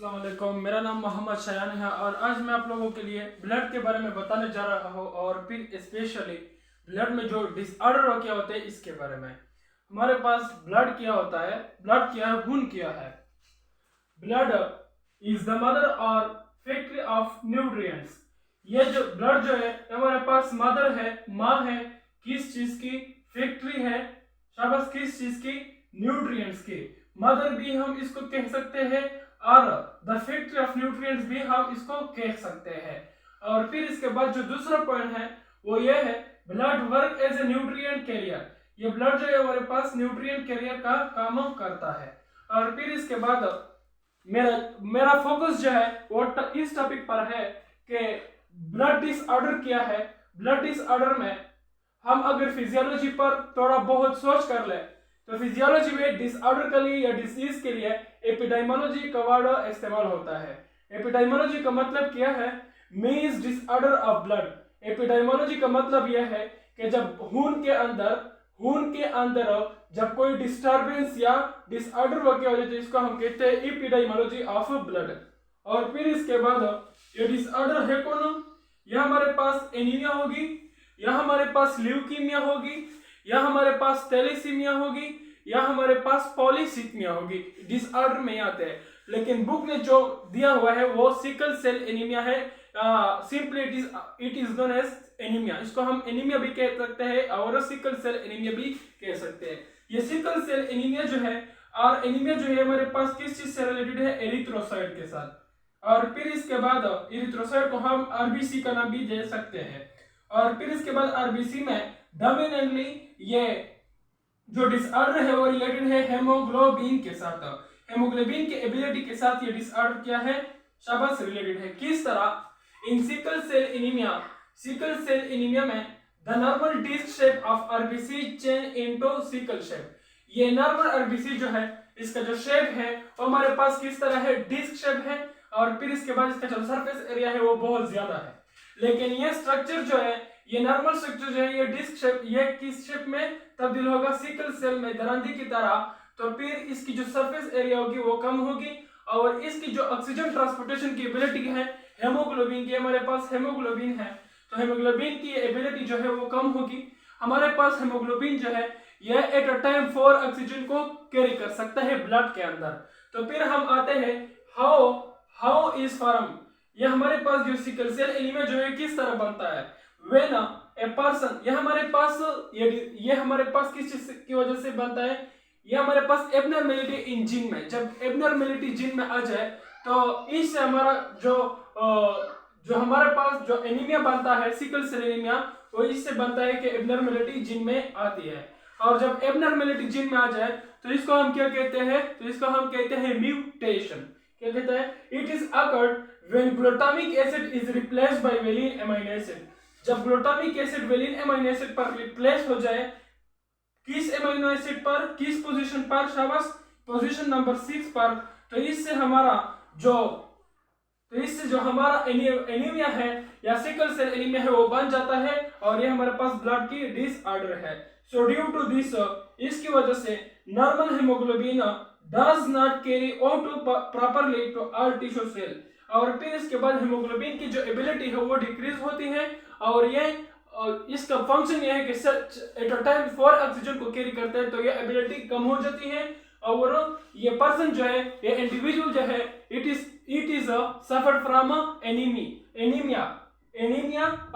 अस्सलाम वालेकुम। मेरा नाम मोहम्मद शयान है और आज मैं आप लोगों के लिए ब्लड के बारे में बताने जा रहा हूँ और फिर स्पेशली ब्लड में जो डिसऑर्डर क्या होते हैं इसके बारे में। हमारे पास ब्लड क्या होता है, ब्लड क्या है, खून क्या है। ब्लड इज द मदर और फैक्ट्री ऑफ न्यूट्रिएंट्स। ये जो ब्लड जो है हमारे पास मदर है, माँ है, किस चीज की, फैक्ट्री है, शाबाश, किस चीज की, न्यूट्रिएंट्स की। मदर भी हम इसको कह सकते हैं और द फैक्ट्री ऑफ न्यूट्रिएंट्स भी हम इसको कह सकते हैं। और फिर इसके बाद जो दूसरा पॉइंट है वो ये है, blood work as a nutrient carrier. ये ब्लड जो है हमारे पास न्यूट्रिएंट कैरियर का काम करता है। और फिर इसके बाद मेरा मेरा फोकस जो है वो इस टॉपिक पर है कि ब्लड डिसऑर्डर क्या है। ब्लड डिसऑर्डर में हम अगर फिजियोलॉजी पर थोड़ा बहुत सोच कर ले तो फिजियोलॉजी में डिसऑर्डर के लिए या डिसीज के लिए एपिडेमियोलॉजी का वर्ड इस्तेमाल होता है। एपिडेमियोलॉजी का मतलब क्या है, means disorder of blood. Epidemiology का मतलब यह है कि जब खून के अंदर जब कोई डिस्टर्बेंस या डिसऑर्डर वगैरह हो जाए तो इसको हम कहते हैं एपिडेमियोलॉजी ऑफ ब्लड। और फिर इसके बाद ये डिसऑर्डर है कौन, या हमारे पास एनीमिया होगी, या हमारे पास ल्यूकीमिया होगी, या हमारे पास थैलेसीमिया होगी, या हमारे पास पॉलीसीमिया होगी। डिसऑर्डर में आते हैं, लेकिन बुक ने जो दिया हुआ है वो सिकल सेल एनीमिया है। Simply it is known as anaemia. इसको हम एनीमिया भी कह सकते हैं और सिकल सेल एनीमिया भी कह सकते हैं। ये सिकल सेल एनीमिया जो है और एनीमिया जो है हमारे पास किस चीज से रिलेटेड है, एरिथ्रोसाइट के साथ। और फिर इसके बाद एरिथ्रोसाइट को हम आरबीसी का नाम भी दे सकते हैं। और फिर इसके बाद आरबीसी में डोमिनेंटली ये जो डिसऑर्डर है वो रिलेटेड है हेमोग्लोबिन के साथ। हेमोग्लोबिन के एबिलिटी के साथ ये डिसऑर्डर क्या है, शाबाश, रिलेटेड है। किस तरह, इन सिकल सेल एनीमिया में the normal disc shape of RBC change into sickle shape. ये नॉर्मल आरबीसी जो है इसका जो शेप है वो हमारे पास किस तरह है, डिस्क शेप है। और फिर इसके बाद इसका जो सरफेस एरिया है वो बहुत ज्यादा है। लेकिन ये स्ट्रक्चर जो है, ये नॉर्मल स्ट्रक्चर जो है, ये डिस्क शेप, ये किस शेप में तब्दील होगा, सिकल सेल में, दरांती की तरह। तो फिर इसकी जो सरफेस एरिया होगी वो कम होगी और इसकी जो ऑक्सीजन ट्रांसपोर्टेशन की एबिलिटी है हेमोग्लोबिन की, हमारे पास हेमोग्लोबिन है तो हेमोग्लोबिन की एबिलिटी जो है वो कम होगी। हमारे पास हेमोग्लोबिन जो है यह एट अ टाइम 4 ऑक्सीजन को कैरी कर सकता है ब्लड के अंदर। तो फिर हम आते हैं हाउ इज फॉर्म। ये हमारे पास जो सिकल सेल एनीमिया जो है किस तरह बनता है, व्हेन ए पर्सन, ये हमारे पास किस चीज की वजह से बनता है, ये हमारे पास एबनॉर्मेलिटी इन जीन में। जब एबनॉर्मेलिटी जीन में आ जाए तो इससे हमारा जो हमारे पास जो एनीमिया बनता है, सिकल सेल एनीमिया, वो इससे बनता है कि एबनॉर्मेलिटी जीन में आती है। और जब एबनॉर्मेलिटी जीन में आ जाए तो इसको हम क्या कहते हैं, तो इसको हम कहते हैं म्यूटेशन। क्या कहते हैं, it is occurred when glutamic acid is replaced by valine amino acid. जब glutamic acid valine amino acid पर रिप्लेस हो जाए, किस अमीनो एसिड पर, किस पोजीशन पर, शाबाश, पोजीशन नंबर 6 पर, तो इससे जो हमारा एनीमिया है या सिकल सेल एनीमिया है वो बन जाता है और ये हमारे पास ब्लड की डिसऑर्डर है। सो ड्यू टू दिस, इसकी वजह से normal haemoglobin does not carry on to properly to all tissue cell. और फिर इसके बाद हेमोग्लोबिन की जो एबिलिटी है वो डिक्रीज होती है और ये इसका फंक्शन ये है कि एट अ टाइम 4 ऑक्सीजन को कैरी करते हैं, तो ये एबिलिटी कम हो जाती है और ये पर्सन जो है, ये इंडिविजुअल जो है, it is suffered from anaemia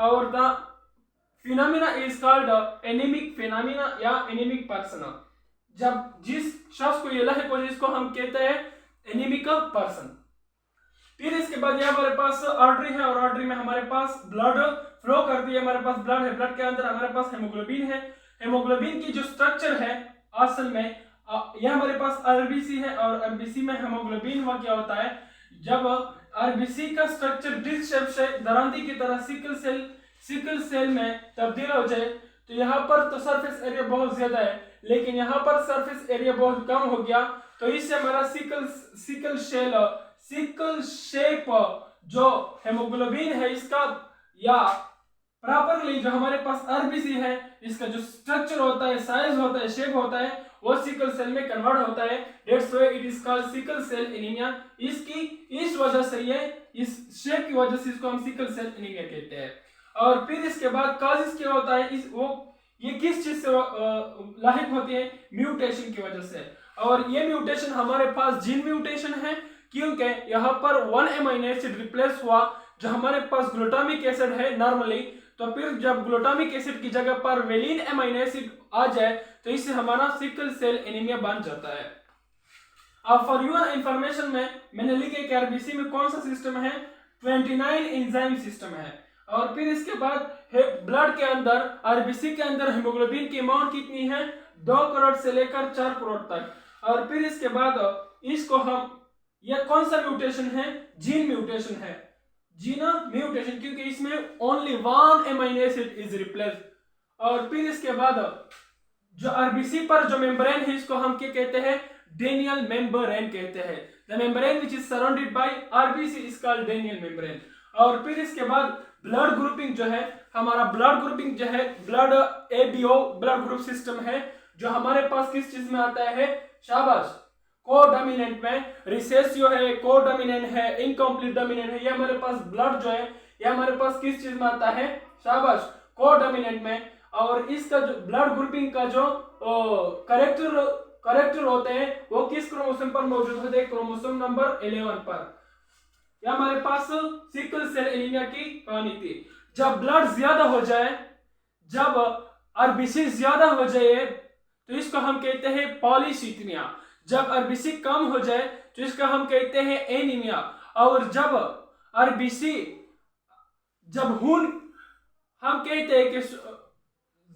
और the phenomena is called anaemic phenomena या एनीमिक पर्सन। जब जिस शख्स को ये लाहिक हो जिसको हम कहते हैं एनीमिक पर्सन। फिर इसके बाद ये हमारे पास आर्टरी है और आर्टरी में हमारे पास ब्लड फ्लो करती है। हमारे पास ब्लड है, ब्लड के अंदर हमारे पास हेमोग्लोबिन है। हेमोग्लोबिन की जो स्ट्रक्चर है असल में यह हमारे पास आरबीसी है और आरबीसी में हेमोग्लोबिन हुआ क्या होता है, जब आरबीसी का स्ट्रक्चर डिस्क शेप से दरांती की तरह सिकल सेल में तब्दील हो जाए तो यहाँ पर तो सरफेस एरिया बहुत ज्यादा है, लेकिन यहाँ पर सरफेस एरिया बहुत कम हो गया। तो इससे हमारा सिकल शेप जो हेमोग्लोबिन है इसका या प्रॉपरली जो हमारे पास आरबीसी है, इसका जो स्ट्रक्चर होता है, साइज होता है, शेप होता है, वो सिकल सेल में कन्वर्ट होता है। That's why it is called sickle cell anaemia. इसकी इस वजह से, ये इस शेप की वजह से इसको हम सिकल सेल एनीमिया कहते हैं। और फिर इसके बाद कॉजेस क्या होता है, इस वो ये किस चीज से लाहिक होती है, म्यूटेशन की वजह से। और ये म्यूटेशन हमारे पास जीन म्यूटेशन है, क्योंकि यहाँ पर 1 अमीनो एसिड रिप्लेस हुआ, जो हमारे पास ग्लूटामिक एसिड है नॉर्मली, तो फिर जब ग्लूटामिक एसिड की जगह पर वेलिन अमीनो एसिड आ जाए तो इससे हमारा सिकल सेल एनीमिया बन जाता है। अब फॉर योर इंफॉर्मेशन में मैंने लिखे कि आरबीसी में कौन सा सिस्टम है, 29 एंजाइम सिस्टम है। और फिर इसके बाद ब्लड के अंदर, आरबीसी के अंदर हेमोग्लोबिन की अमाउंट कितनी है, 2 करोड़ से लेकर 4 करोड़ तक। और फिर इसके बाद इसको हम, यह कौन सा म्यूटेशन है, जीन म्यूटेशन है, जीना म्यूटेशन, क्योंकि इसमें only 1 amino acid is replaced. और फिर इसके बाद जो आरबीसी पर जो मेम्ब्रेन है, इसको हम क्या कहते हैं, डेनियल मेम्ब्रेन कहते हैं। The membrane which is surrounded by RBC is called Daniel membrane. और फिर इसके बाद ब्लड ग्रुपिंग जो है, हमारा ब्लड ग्रुपिंग जो है, blood ABO blood group system है, जो हमारे पास किस चीज में आता है, शाबाश, कोडोमिनेंट में। रिसेसिव है, कोडोमिनेंट है, इनकम्प्लीट डोमिनेंट है। ये हमारे पास ब्लड जो है, ये हमारे पास किस चीज में आता है, शाबाश, कोडोमिनेंट में। और इसका जो ब्लड ग्रुपिंग का जो करेक्टर होते हैं, वो किस क्रोमोसोम पर मौजूद होते हैं, क्रोमोसोम नंबर 11 पर। यह हमारे पास सिकल सेल एनीमिया की कहानी थी। जब ब्लड ज्यादा हो जाए, जब आरबीसी ज्यादा हो जाए, तो इसको हम कहते हैं पॉलीसीथमिया। जब आरबीसी कम हो जाए तो इसका हम कहते हैं एनीमिया। और जब आरबीसी, जब खून, हम कहते हैं कि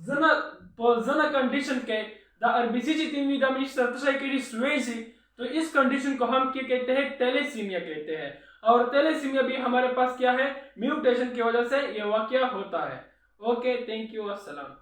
जना कंडीशन के द आरबीसी तो इस कंडीशन को हम क्या कहते हैं, थैलेसीमिया कहते हैं। और थैलेसीमिया भी हमारे पास क्या है, म्यूटेशन की वजह से ये वाकया होता है। ओके, थैंक यू, अस्सलाम।